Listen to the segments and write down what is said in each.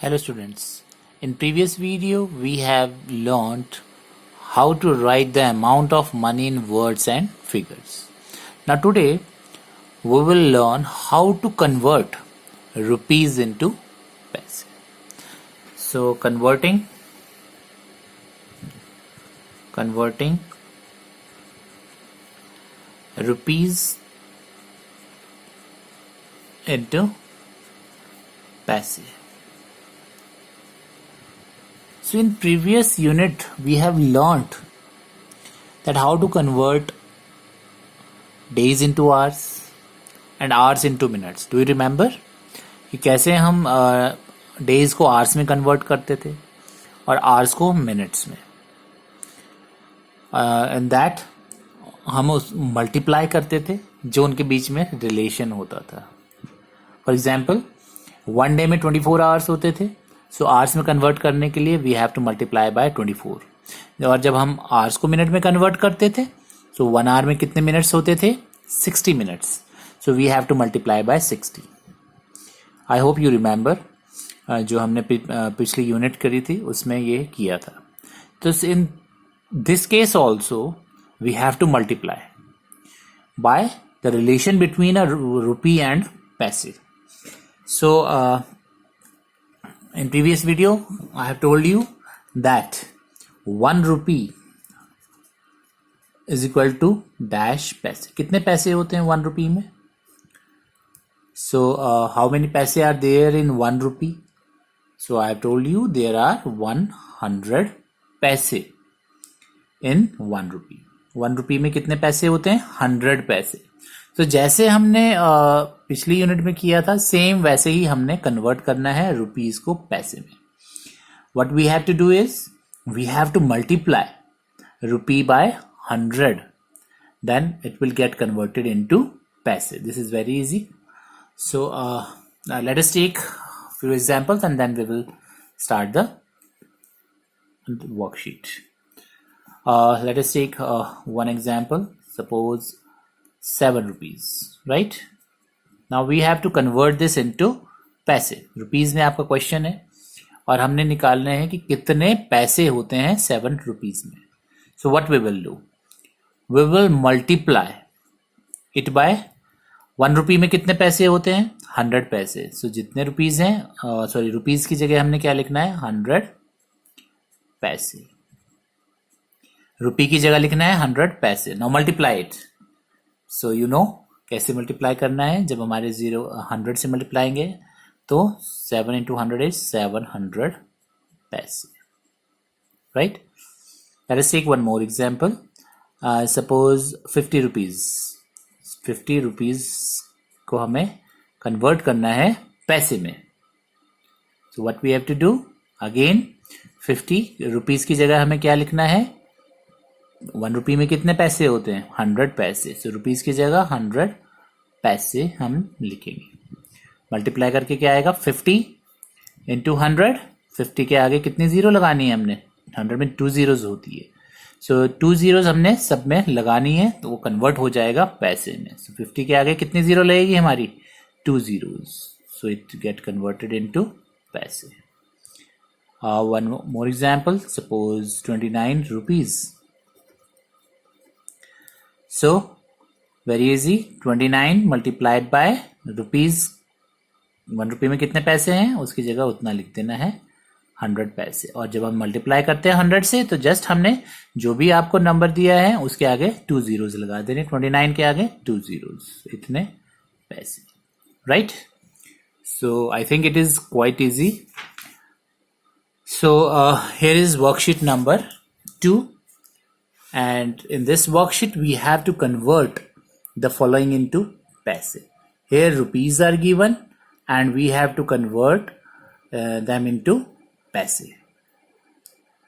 Hello students. In previous video we have learned how to write the amount of money in words and figures. Now today we will learn how to convert rupees into paise. So converting rupees into paise. So in previous unit we have learned that how to convert days into hours and hours into minutes. Do you remember कि कैसे हम days को hours में convert करते थे और hours को minutes में, एंड दैट हम उस मल्टीप्लाई करते थे जो उनके बीच में रिलेशन होता था. फॉर एग्जाम्पल वन डे में 24 आवर्स होते थे, सो आवर्स में कन्वर्ट करने के लिए we have to multiply by 24. और जब हम आवर्स को मिनट में कन्वर्ट करते थे सो वन आवर में कितने मिनट्स होते थे? 60 minutes. So we have to multiply by 60. I hope you remember, जो हमने पिछली यूनिट करी थी उसमें ये किया था. तो in this case also we have to multiply by the relation between a rupee and paise. So in previous video I have told you that 1 rupee is equal to dash पैसे. कितने पैसे होते हैं 1 rupee में? So how many paise are there in 1 rupee? So I have told you there are 100 paise in 1 rupee. 1 rupee में कितने पैसे होते हैं? 100 पैसे. तो जैसे हमने पिछली यूनिट में किया था सेम वैसे ही हमने कन्वर्ट करना है रुपीज को पैसे में. What we have to do is we have to multiply rupee by 100, then it will get converted into पैसे. This is very easy. So let us take few examples and then we will start the worksheet. Let us take one example. Suppose 7 rupees, right? Now we have to convert this into पैसे. Rupees में आपका question है और हमने निकालना है कि कितने पैसे होते हैं 7 रुपीज में. So what we will do? We will multiply it by 1 रुपी में कितने पैसे होते हैं? 100 पैसे. सो जितने रुपीज हैं, सॉरी रुपीज की जगह हमने क्या लिखना है? 100 पैसे. रुपी की जगह लिखना है 100 पैसे. Now multiply it. So you know कैसे मल्टीप्लाई करना है. जब हमारे 100 से मल्टीप्लाएंगे तो 7 into 100 is 700 paise, right? Let us take one more example. Suppose 50 rupees. 50 rupees को हमें कन्वर्ट करना है पैसे में. So what we have to do? Again 50 rupees की जगह हमें क्या लिखना है? 1 रुपी में कितने पैसे होते हैं? 100 पैसे. सो रुपीज की जगह 100 पैसे हम लिखेंगे. मल्टीप्लाई करके क्या आएगा? 50 इंटू 100. 50 के आगे कितनी जीरो लगानी है हमने? 100 में 2 जीरोज होती है. सो 2 जीरोज हमने सब में लगानी है तो वो कन्वर्ट हो जाएगा पैसे में. सो 50 के आगे कितनी जीरो लगेगी हमारी? 2 zeros. So it get converted into पैसे. One more example. Suppose 29 rupees. So very easy. 29 multiplied by rupees. 1 रुपये में कितने पैसे हैं उसकी जगह उतना लिख देना है 100 पैसे. और जब हम मल्टीप्लाई करते हैं 100 से तो जस्ट हमने जो भी आपको नंबर दिया है उसके आगे 2 जीरोज लगा देने. 29 के आगे 2 जीरोज. इतने पैसे, right? So I think it is quite easy. So here is worksheet number 2 and in this worksheet we have to convert the following into paise. Here rupees are given and we have to convert them into paise.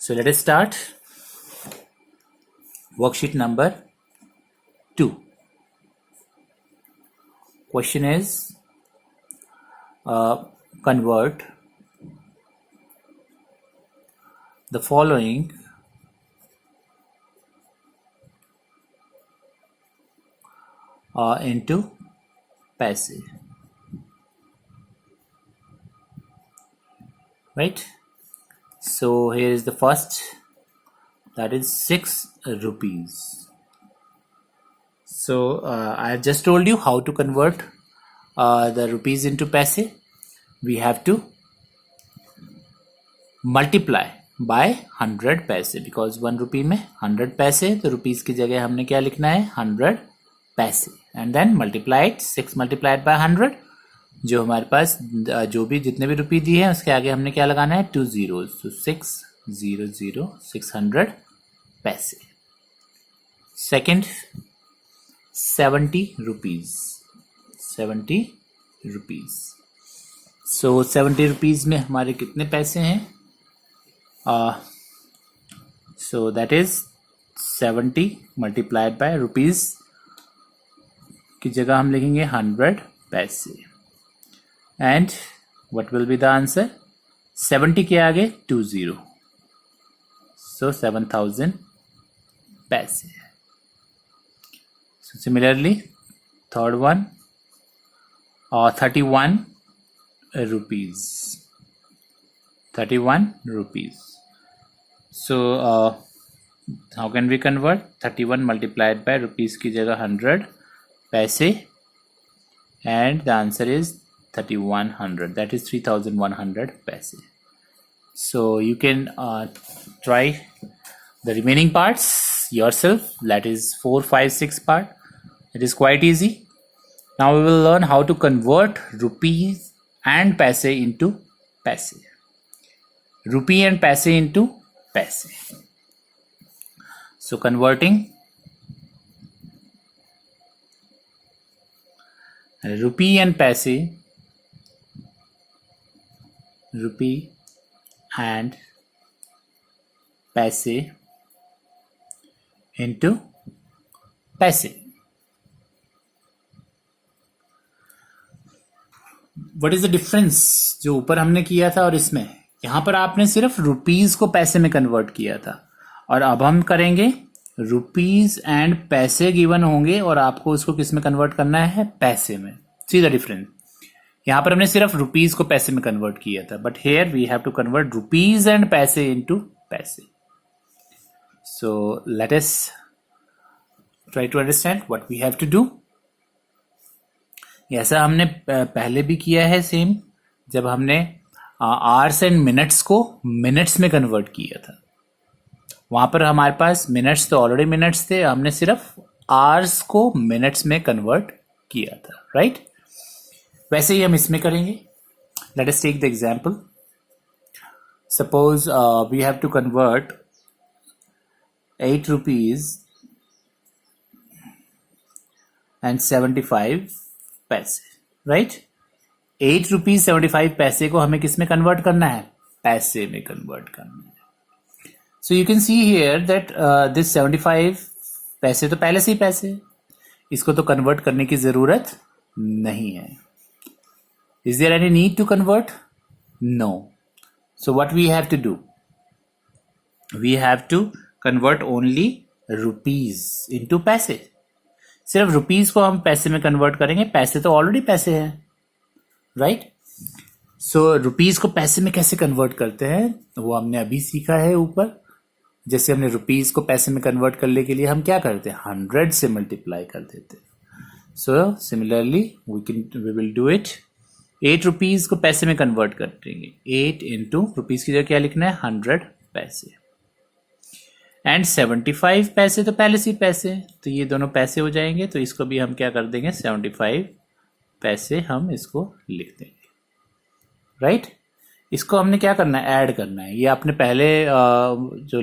So let us start. Worksheet number 2. Question is convert the following into paise. right? So here is the first, that is 6 rupees. So I have just told you how to convert the rupees into paise. We have to multiply by 100 पैसे, because 1 रुपी में 100 पैसे, तो rupees की जगह हमने क्या लिखना है 100 पैसे, and then multiplied 6 multiplied by 100, जो हमारे पास जो भी जितने भी रुपये दिए हैं उसके आगे हमने क्या लगाना है 2 zeros, तो 600 600 पैसे. Second 70 rupees, 70 rupees. So 70 rupees में हमारे कितने पैसे हैं? So that is 70 multiplied by rupees की जगह हम लिखेंगे 100 पैसे, and what will be the answer? 70 के आगे 2 0, सो 7000 पैसे. So similarly, third one, 31 rupees. 31 rupees. So how can we convert 31 multiplied by rupees की जगह 100 पैसे, and the answer is 3100. That is 3100 पैसे. So you can try the remaining parts yourself. That is 4, 5, 6 part. It is quite easy. Now we will learn how to convert rupees and paise into paise. Rupee and paise into paise. So converting rupee and paise, rupee and paise into paise. What is the difference जो ऊपर हमने किया था और इसमें? यहां पर आपने सिर्फ रुपीज को पैसे में कन्वर्ट किया था, और अब हम करेंगे रुपीज एंड पैसे गिवन होंगे और आपको उसको किस में कन्वर्ट करना है? पैसे में. See the difference. यहां पर हमने सिर्फ रुपीज को पैसे में कन्वर्ट किया था, but here we have to convert rupees and paise into paise. So let us try to understand what we have to do. ऐसा हमने पहले भी किया है सेम, जब हमने आवर्स एंड मिनट्स को मिनट्स में कन्वर्ट किया था. वहां पर हमारे पास मिनट्स तो ऑलरेडी मिनट्स थे, हमने सिर्फ आवर्स को मिनट्स में कन्वर्ट किया था, राइट? वैसे ही हम इसमें करेंगे. Let us take the example. Suppose we have to convert 8 rupees and 75 paise, right? 8 rupees 75 पैसे को हमें किस में कन्वर्ट करना है? पैसे में कन्वर्ट करना है. So you can see here that this 75 पैसे तो पहले से ही पैसे, इसको तो कन्वर्ट करने की जरूरत नहीं है. Is there any need to convert? No. So what we have to do? We have to convert only rupees into paise. सिर्फ रुपीज को हम पैसे में कन्वर्ट करेंगे, पैसे तो ऑलरेडी पैसे हैं, राइट? सो रुपीज को पैसे में कैसे कन्वर्ट करते हैं वो हमने अभी सीखा है ऊपर. जैसे हमने रुपीज को पैसे में कन्वर्ट करने के लिए हम क्या करते हैं? 100 से मल्टीप्लाई कर देते हैं. So similarly we will do it. 8 rupees को पैसे में कन्वर्ट करेंगे. 8 इंटू रुपीज की जगह क्या लिखना है? 100 पैसे. एंड 75 पैसे तो पहले से पैसे, तो ये दोनों पैसे हो जाएंगे, तो इसको भी हम क्या कर देंगे? 75 पैसे हम इसको लिख देंगे, राइट? इसको हमने क्या करना है? ऐड करना है. ये आपने पहले जो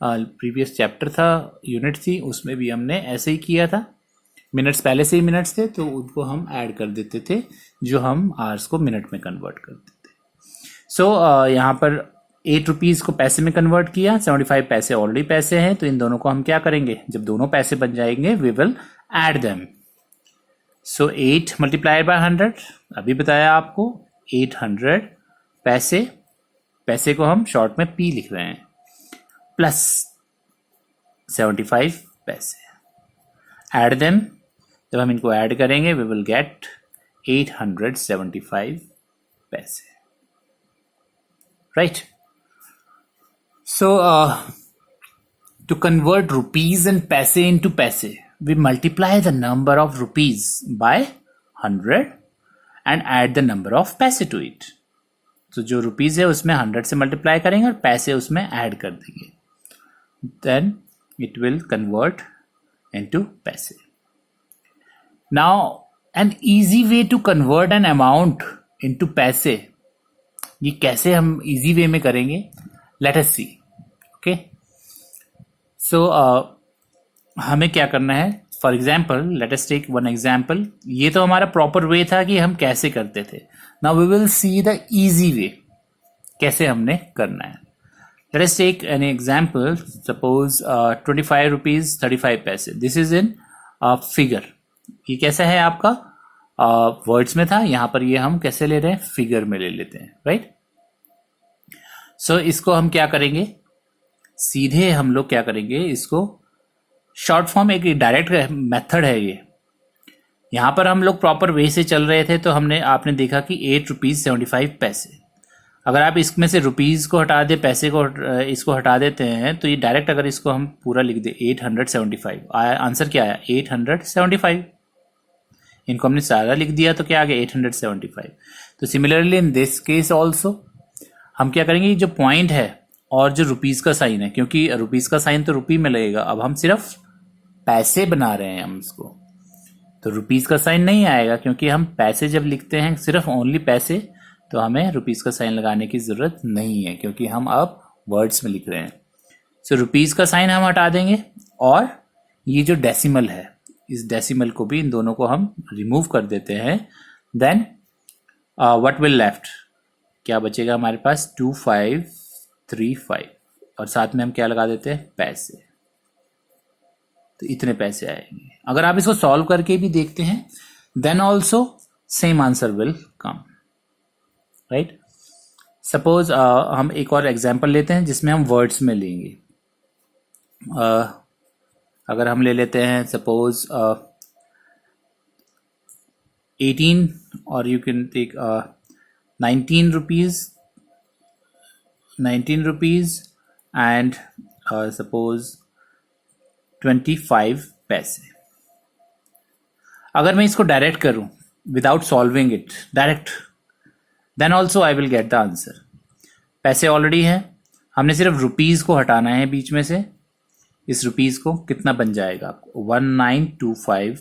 प्रीवियस चैप्टर था, यूनिट थी, उसमें भी हमने ऐसे ही किया था. मिनट्स पहले से ही मिनट्स थे, तो उनको हम ऐड कर देते थे, जो हम आवर्स को मिनट में कन्वर्ट करते थे. सो यहाँ पर 8 रुपीज को पैसे में कन्वर्ट किया, 75 पैसे ऑलरेडी पैसे हैं, तो इन दोनों को हम क्या करेंगे? जब दोनों पैसे बन जाएंगे we will add them. So 8 multiplied by 100, अभी बताया आपको. 800 पैसे, पैसे को हम शॉर्ट में P लिख रहे हैं, प्लस 75 पैसे. Add them. जब हम इनको ऐड करेंगे वी विल गेट 875 पैसे. right? So to convert rupees and paise into paise, we multiply the number of rupees by 100 and add the number of paise to it. तो जो rupees है उसमें 100 से मल्टीप्लाई करेंगे और पैसे उसमें ऐड कर देंगे, then it will convert into पैसे. Now an easy way to convert an amount into पैसे, ये कैसे हम इजी वे में करेंगे, लेट अस सी. ओके, सो हमें क्या करना है, for example let us take one example. ये तो हमारा प्रॉपर वे था कि हम कैसे करते थे. Now we will see the easy way, कैसे हमने करना है. Let us take an example, suppose 25 rupees 35 paise. This is in figure. ये कैसा है आपका, वर्ड्स में था, यहां पर ये हम कैसे ले रहे हैं, फिगर में ले लेते हैं, राइट. सो इसको हम क्या करेंगे, सीधे हम लोग क्या करेंगे, इसको शॉर्ट फॉर्म, एक डायरेक्ट मेथड है ये. यहां पर हम लोग प्रॉपर वे से चल रहे थे तो आपने देखा कि 8 रुपीज 75 पैसे. अगर आप इसमें से रुपीज को हटा दे, पैसे को इसको हटा देते हैं, तो ये डायरेक्ट अगर इसको हम पूरा लिख दे 875, आंसर क्या आया 875. इनको हमने सारा लिख दिया तो क्या आ गया 875. तो similarly in this case also हम क्या करेंगे, जो पॉइंट है और जो रुपीज का साइन है, क्योंकि रुपीज का साइन तो रुपी में लगेगा, अब हम सिर्फ पैसे बना रहे हैं हम इसको, तो रुपीज का साइन नहीं आएगा, क्योंकि हम पैसे जब लिखते हैं सिर्फ ओनली पैसे, तो हमें रुपीज का साइन लगाने की जरूरत नहीं है, क्योंकि हम अब वर्ड्स में लिख रहे हैं. सो रुपीज का साइन हम हटा देंगे, और ये जो डेसिमल है, इस डेसिमल को भी, इन दोनों को हम रिमूव कर देते हैं. देन व्हाट विल लेफ्ट, क्या बचेगा हमारे पास 2535, और साथ में हम क्या लगा देते हैं, पैसे. तो इतने पैसे आएंगे. अगर आप इसको सॉल्व करके भी देखते हैं, then also same answer will come, right. Suppose हम एक और एग्जांपल लेते हैं जिसमें हम वर्ड्स में लेंगे. अगर हम ले लेते हैं सपोज 18, और you can take 19 rupees and suppose 25 paise. अगर मैं इसको डायरेक्ट करूं without solving it direct, then also I will get the answer. पैसे ऑलरेडी है, हमने सिर्फ रुपीज को हटाना है बीच में से. इस रुपीज को कितना बन जाएगा आपको 1925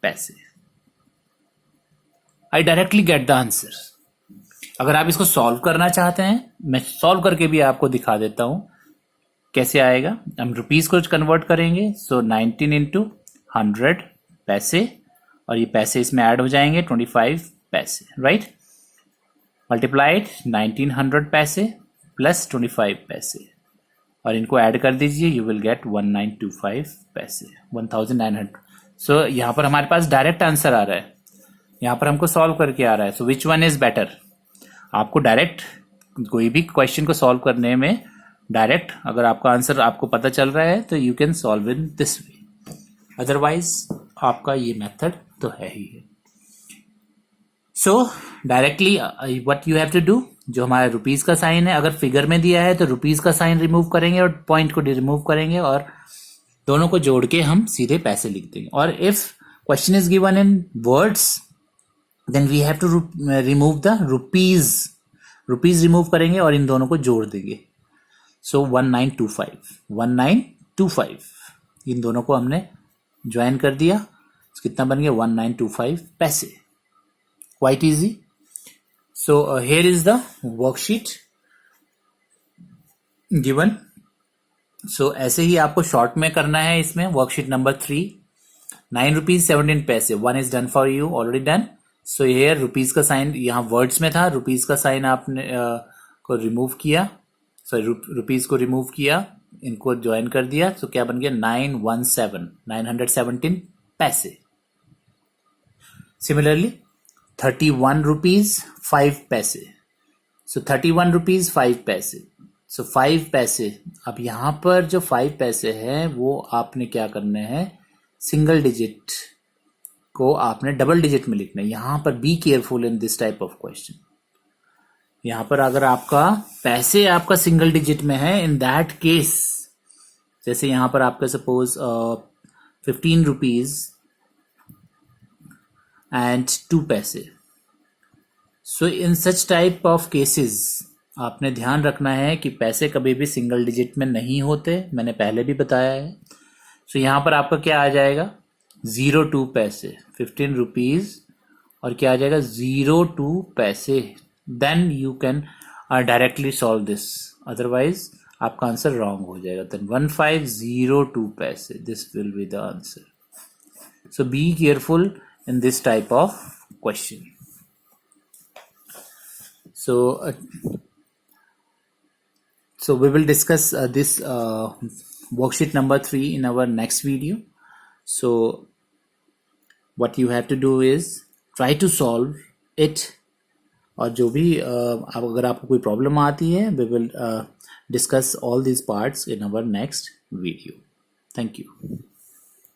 पैसे. I directly get the answer. अगर आप इसको सॉल्व करना चाहते हैं, मैं सॉल्व करके भी आपको दिखा देता हूं कैसे आएगा. हम रुपीज को कन्वर्ट करेंगे, सो 19 इंटू 100 पैसे, और ये पैसे इसमें ऐड हो जाएंगे 25 पैसे, राइट. मल्टीप्लाइड 1900 पैसे प्लस 25 पैसे, और इनको ऐड कर दीजिए, यू विल गेट 1925 पैसे, 1900. सो यहाँ पर हमारे पास डायरेक्ट आंसर आ रहा है, यहाँ पर हमको सॉल्व करके आ रहा है. सो विच वन इज बेटर. आपको डायरेक्ट कोई भी क्वेश्चन को सॉल्व करने में डायरेक्ट अगर आपका आंसर आपको पता चल रहा है तो you can solve in this way, otherwise आपका ये मेथड तो है ही है. So directly what you have to do, जो हमारा रुपीज का साइन है, अगर फिगर में दिया है तो रुपीज का साइन रिमूव करेंगे और पॉइंट को रिमूव करेंगे, और दोनों को जोड़ के हम सीधे पैसे लिख देंगे. और if question is given in words, then we have to remove the rupees. Rupees remove करेंगे और इन दोनों को जोड़ देंगे. सो 1925 इन दोनों को हमने ज्वाइन कर दिया, कितना बन गया 1925 पैसे. Quite easy. So here is the worksheet given. So ऐसे ही आपको शॉर्ट में करना है. इसमें वर्कशीट नंबर 3, 9 रुपीज 17 पैसे. 1 is done for you, already done. So here rupees का साइन यहाँ वर्ड्स में था, रुपीज का साइन आपने को रिमूव किया, सॉरी रुपीज को रिमूव किया, इनको ज्वाइन कर दिया. तो क्या बन गया 917 पैसे. सिमिलरली 31 रुपीज 5 पैसे. सो 31 रुपीज 5 पैसे. सो 5 पैसे. अब यहां पर जो 5 पैसे हैं वो आपने क्या करने हैं, सिंगल डिजिट को आपने डबल डिजिट में लिखना है. यहां पर be careful in this type of question. यहाँ पर अगर आपका पैसे आपका सिंगल डिजिट में है, इन दैट केस, जैसे यहाँ पर आपका सपोज 15 रुपीज एंड 2 पैसे. सो इन सच टाइप ऑफ केसेस आपने ध्यान रखना है कि पैसे कभी भी सिंगल डिजिट में नहीं होते, मैंने पहले भी बताया है. सो यहाँ पर आपका क्या आ जाएगा, 02 पैसे, 15 रुपीज और क्या आ जाएगा 02 पैसे. Then you can directly solve this, otherwise आपका आंसर रॉन्ग हो जाएगा. Then 1502 paise, this will be the answer. So be careful in this type of question. So we will discuss this worksheet number 3 in our next video. So what you have to do is try to solve it. और जो भी अगर आपको कोई problem आती है, we will discuss all these parts in our next video. Thank you.